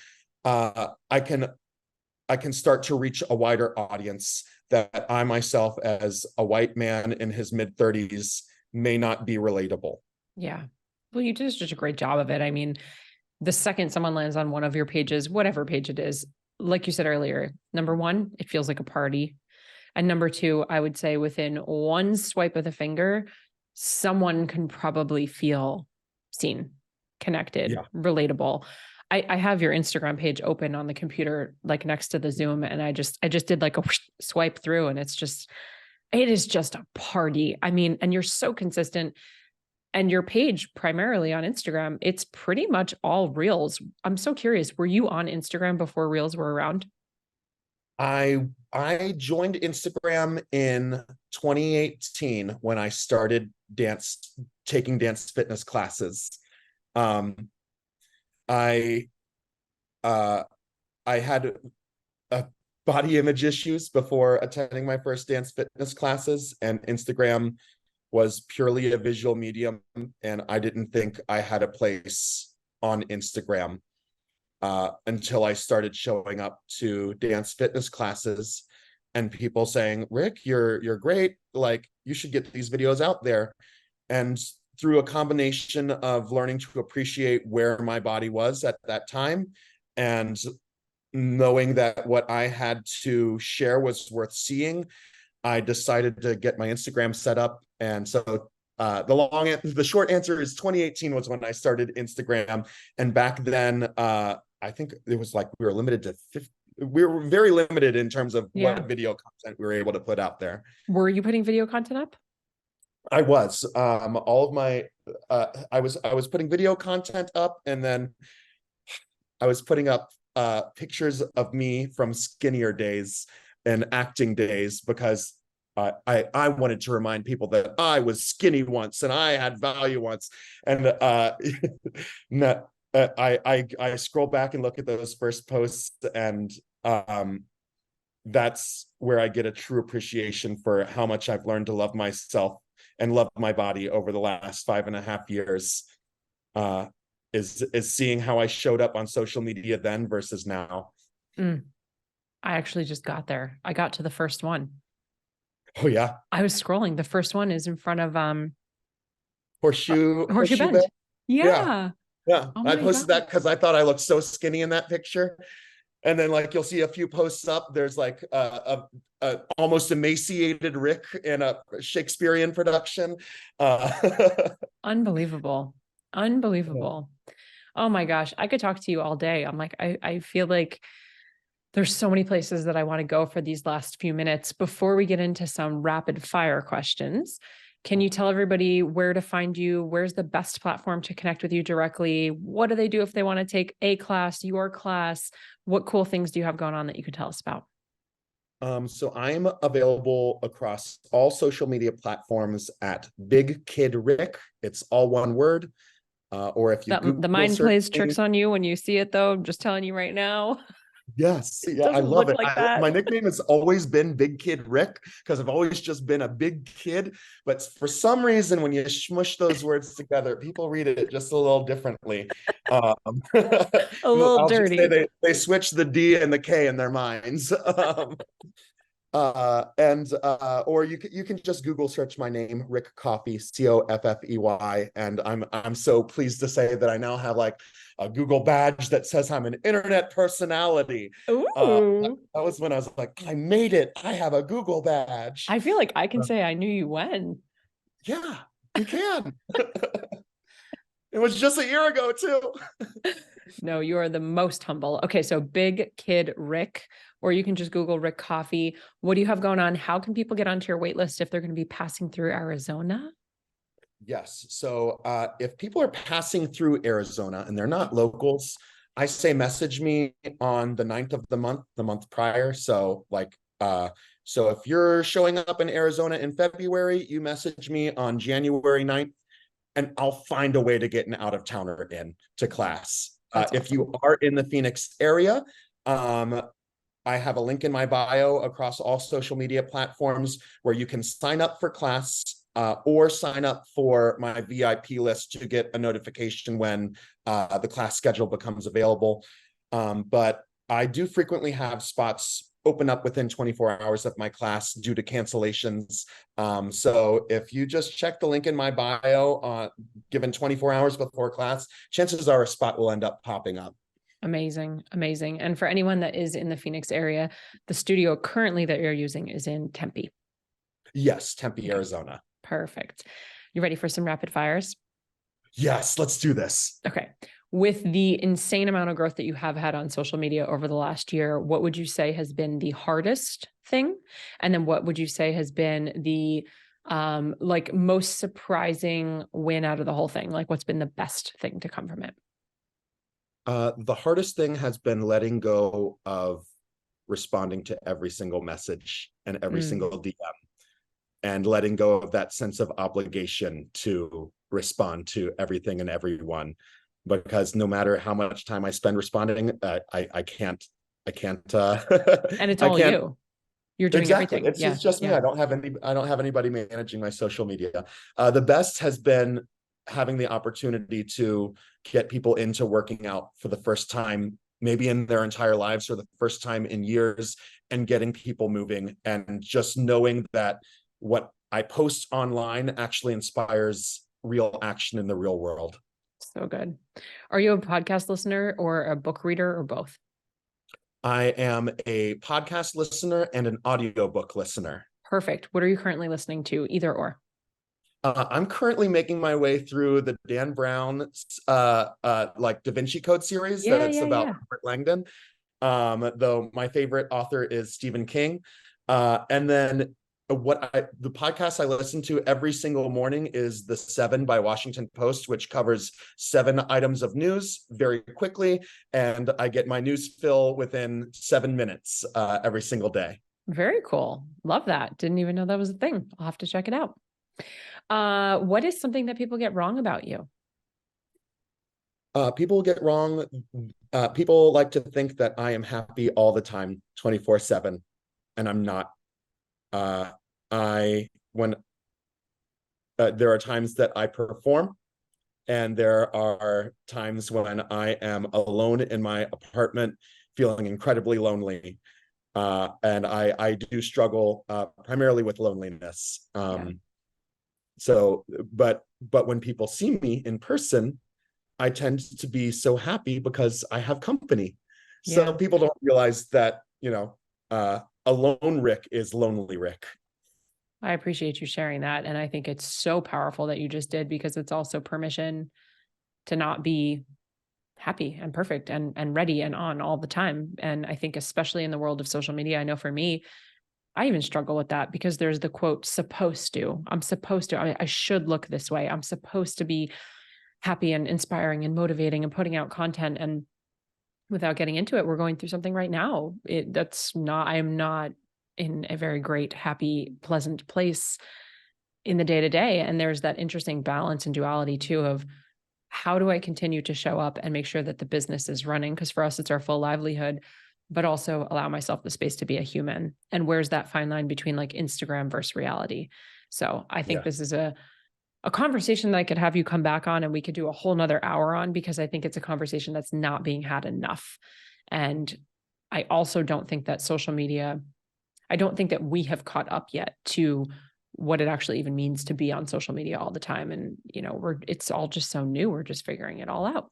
start to reach a wider audience that I myself, as a white man in his mid-30s, may not be relatable. Yeah. Well, you did such a great job of it. I mean, the second someone lands on one of your pages, whatever page it is, like you said earlier, number one, it feels like a party. And number two, I would say within one swipe of the finger, someone can probably feel seen, connected, relatable. I have your Instagram page open on the computer, like next to the Zoom. And I just did like a swipe through, and it is just a party. I mean, and you're so consistent, and your page primarily on Instagram, it's pretty much all reels. I'm so curious. Were you on Instagram before reels were around? I joined Instagram in 2018 when I started taking dance fitness classes. I had body image issues before attending my first dance fitness classes, and Instagram was purely a visual medium, and I didn't think I had a place on Instagram until I started showing up to dance fitness classes and people saying, Rick, you're great. Like, you should get these videos out there. And through a combination of learning to appreciate where my body was at that time and knowing that what I had to share was worth seeing, I decided to get my Instagram set up. And so the short answer is 2018 was when I started Instagram. And back then, I think it was like we were limited to 50. We were very limited in terms of what video content we were able to put out there. Were you putting video content up? I was. All of my I was putting video content up, and then I was putting up pictures of me from skinnier days and acting days, because I wanted to remind people that I was skinny once and I had value once. And I scroll back and look at those first posts, and that's where I get a true appreciation for how much I've learned to love myself and love my body over the last 5.5 years. Is seeing how I showed up on social media then versus now. I actually just got there. I got to the first one. Oh yeah. I was scrolling. The first one is in front of Horseshoe Bend. Yeah. Oh, I posted God. that because I thought I looked so skinny in that picture. And then like you'll see a few posts up, there's like a almost emaciated Rick in a Shakespearean production. Unbelievable. Oh my gosh. I could talk to you all day. I'm like, I feel like there's so many places that I want to go for these last few minutes before we get into some rapid fire questions. Can you tell everybody where to find you? Where's the best platform to connect with you directly? What do they do if they want to take a class, your class? What cool things do you have going on that you could tell us about? So I'm available across all social media platforms at Big Kid Rick. It's all one word. Or if you The Google mind search plays me, tricks on you when you see it, though. I'm just telling you right now. yes, It yeah, I doesn't love look it. like that. My nickname has always been Big Kid Rick because I've always just been a big kid. But for some reason, when you smush those words together, people read it just a little differently. Um, A little I'll just say dirty. they switch the D and the K in their minds. Or you can just Google search my name, Rick Coffey, Coffey, and I'm so pleased to say that I now have like a Google badge that says I'm an internet personality. Ooh. That was when I was like, I made it. I have a Google badge. I feel like I can say I knew you when. Yeah, you can. It was just a year ago too. No, you are the most humble. Okay, so Big Kid Rick, or you can just Google Rick Coffey. What do you have going on? How can people get onto your wait list if they're going to be passing through Arizona? Yes. So if people are passing through Arizona and they're not locals, I say message me on the 9th of the month prior. So if you're showing up in Arizona in February, you message me on January 9th and I'll find a way to get an out of towner in to class. That's If you awesome. are in the Phoenix area, um, I have a link in my bio across all social media platforms where you can sign up for class or sign up for my VIP list to get a notification when the class schedule becomes available. But I do frequently have spots open up within 24 hours of my class due to cancellations. So if you just check the link in my bio, given 24 hours before class, chances are a spot will end up popping up. Amazing, amazing. And for anyone that is in the Phoenix area, the studio currently that you're using is in Tempe. Yes, Tempe, Okay, Arizona. perfect. You ready for some rapid fires? Yes, let's do this. Okay. With the insane amount of growth that you have had on social media over the last year, what would you say has been the hardest thing? And then what would you say has been the like most surprising win out of the whole thing? Like what's been the best thing to come from it? The hardest thing has been letting go of responding to every single message and every single DM and letting go of that sense of obligation to respond to everything and everyone. Because no matter how much time I spend responding, I can't, And it's I all can't. you. You're doing Exactly. everything. It's Yeah. just me. Yeah. I don't have anybody managing my social media. The best has been having the opportunity to get people into working out for the first time, maybe in their entire lives or the first time in years, and getting people moving and just knowing that what I post online actually inspires real action in the real world. So good. Are you a podcast listener or a book reader or both? I am a podcast listener and an audiobook listener. Perfect. What are you currently listening to? Either or. I'm currently making my way through the Dan Brown like Da Vinci Code series Yeah, that's yeah, about yeah. Robert Langdon. Though my favorite author is Stephen King. And then the podcast I listen to every single morning is The Seven by Washington Post, which covers 7 items of news very quickly, and I get my news fill within 7 minutes every single day. Very cool. Love that. Didn't even know that was a thing. I'll have to check it out. What is something that people get wrong about you? People get wrong. People like to think that I am happy all the time, 24/7, and I'm not. I when There are times that I perform, and there are times when I am alone in my apartment, feeling incredibly lonely. And I do struggle primarily with loneliness. Yeah. But when people see me in person, I tend to be so happy because I have company. So Yeah. people don't realize that, alone Rick is lonely Rick. I appreciate you sharing that. And I think it's so powerful that you just did because it's also permission to not be happy and perfect and ready and on all the time. And I think especially in the world of social media, I know for me, I even struggle with that because there's the quote supposed to. I'm supposed to. I should look this way. I'm supposed to be happy and inspiring and motivating and putting out content. And without getting into it, we're going through something right now. I am not in a very great, happy, pleasant place in the day to day. And there's that interesting balance and duality too of how do I continue to show up and make sure that the business is running? Because for us, it's our full livelihood, but also allow myself the space to be a human. And where's that fine line between like Instagram versus reality? So I think this is a conversation that I could have you come back on and we could do a whole nother hour on, because I think it's a conversation that's not being had enough. And I also don't think that social media, I don't think that we have caught up yet to what it actually even means to be on social media all the time. And, it's all just so new. We're just figuring it all out.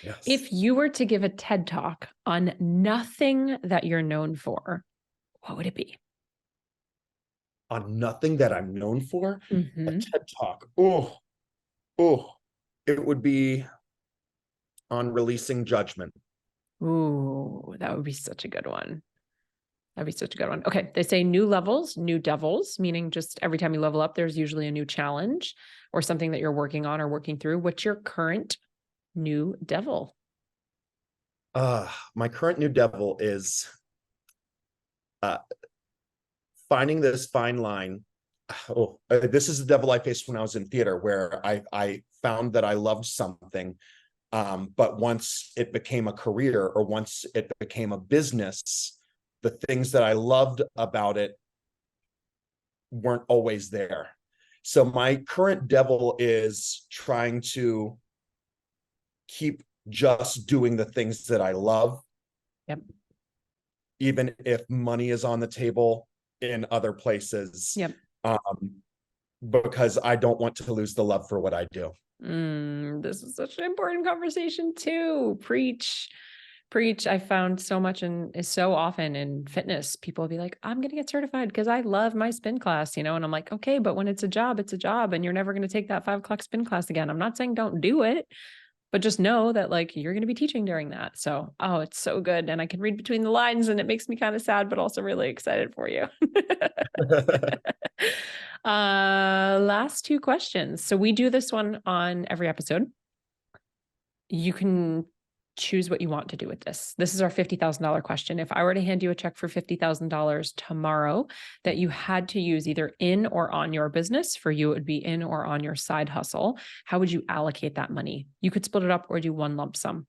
Yes. If you were to give a TED talk on nothing that you're known for, what would it be? On nothing that I'm known for, a Mm-hmm. TED talk. It would be on releasing judgment. Ooh, that would be such a good one. That'd be such a good one. Okay. They say new levels, new devils, meaning just every time you level up, there's usually a new challenge or something that you're working on or working through. What's your current new devil? My current new devil is finding this fine line. This is the devil I faced when I was in theater, where I found that I loved something. But once it became a career, or once it became a business, the things that I loved about it weren't always there. So my current devil is trying to keep just doing the things that I love. Yep. Even if money is on the table in other places. Yep. Because I don't want to lose the love for what I do. This is such an important conversation too. Preach. I found so much and is so often in fitness, people will be like, I'm going to get certified because I love my spin class, and I'm like, okay, but when it's a job, and you're never going to take that 5 o'clock spin class again. I'm not saying don't do it, but just know that like you're going to be teaching during that. So, it's so good. And I can read between the lines and it makes me kind of sad, but also really excited for you. Last 2 questions. So we do this one on every episode. You can choose what you want to do with this. This is our $50,000 question. If I were to hand you a check for $50,000 tomorrow that you had to use either in or on your business, for you, it would be in or on your side hustle. How would you allocate that money? You could split it up or do one lump sum.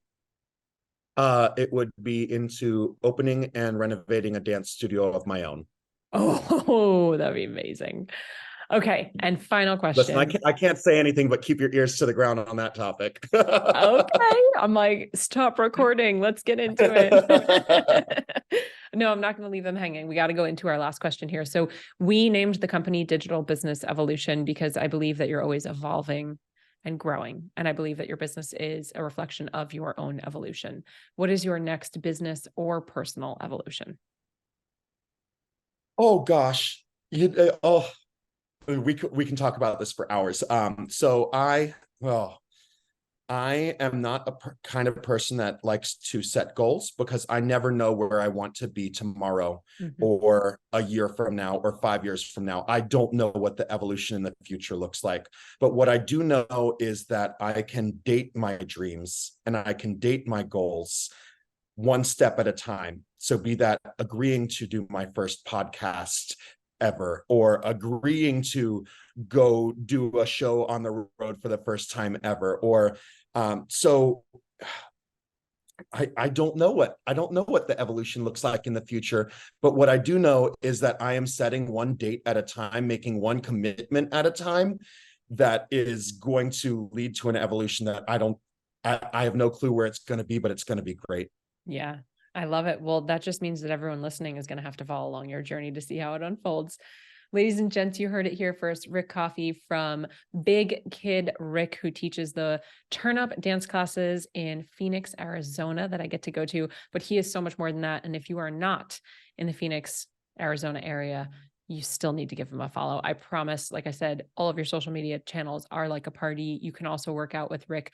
It would be into opening and renovating a dance studio of my own. Oh, that'd be amazing. Okay. And final question. Listen, I can't say anything but keep your ears to the ground on that topic. Okay. I'm like, stop recording. Let's get into it. No, I'm not going to leave them hanging. We got to go into our last question here. So we named the company Digital Business Evolution because I believe that you're always evolving and growing. And I believe that your business is a reflection of your own evolution. What is your next business or personal evolution? Oh gosh. We can talk about this for hours. So I am not a kind of person that likes to set goals, because I never know where I want to be tomorrow, or a year from now, or 5 years from now. I don't know what the evolution in the future looks like. But what I do know is that I can date my dreams and I can date my goals one step at a time. So be that agreeing to do my first podcast ever, or agreeing to go do a show on the road for the first time ever, or so I don't know what the evolution looks like in the future. But what I do know is that I am setting one date at a time, making one commitment at a time, that is going to lead to an evolution that I have no clue where it's going to be, but it's going to be great. Yeah, I love it. Well, that just means that everyone listening is going to have to follow along your journey to see how it unfolds. Ladies and gents, you heard it here first. Rick Coffey from Big Kid Rick, who teaches the Turn Up dance classes in Phoenix, Arizona, that I get to go to. But he is so much more than that. And if you are not in the Phoenix, Arizona area, you still need to give him a follow. I promise, like I said, all of your social media channels are like a party. You can also work out with Rick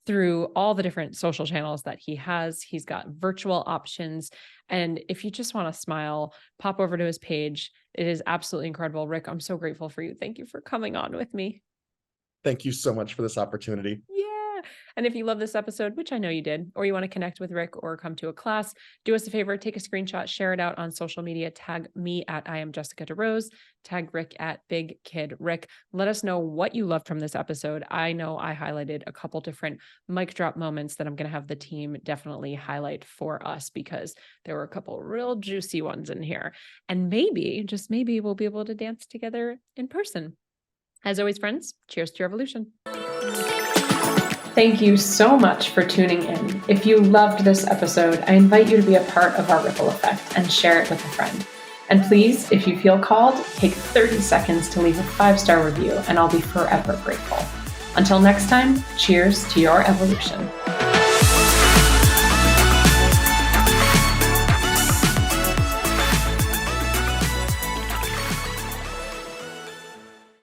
through all the different social channels that he has. He's got virtual options. And if you just want to smile, pop over to his page. It is absolutely incredible. Rick, I'm so grateful for you. Thank you for coming on with me. Thank you so much for this opportunity. Yeah. And if you love this episode, which I know you did, or you want to connect with Rick or come to a class, do us a favor, take a screenshot, share it out on social media, tag me at I am Jessica DeRose, tag Rick at Big Kid Rick. Let us know what you loved from this episode. I know I highlighted a couple different mic drop moments that I'm going to have the team definitely highlight for us because there were a couple real juicy ones in here. And maybe, just maybe, we'll be able to dance together in person. As always, friends, cheers to your evolution. Thank you so much for tuning in. If you loved this episode, I invite you to be a part of our ripple effect and share it with a friend. And please, if you feel called, take 30 seconds to leave a 5-star review, and I'll be forever grateful. Until next time, cheers to your evolution.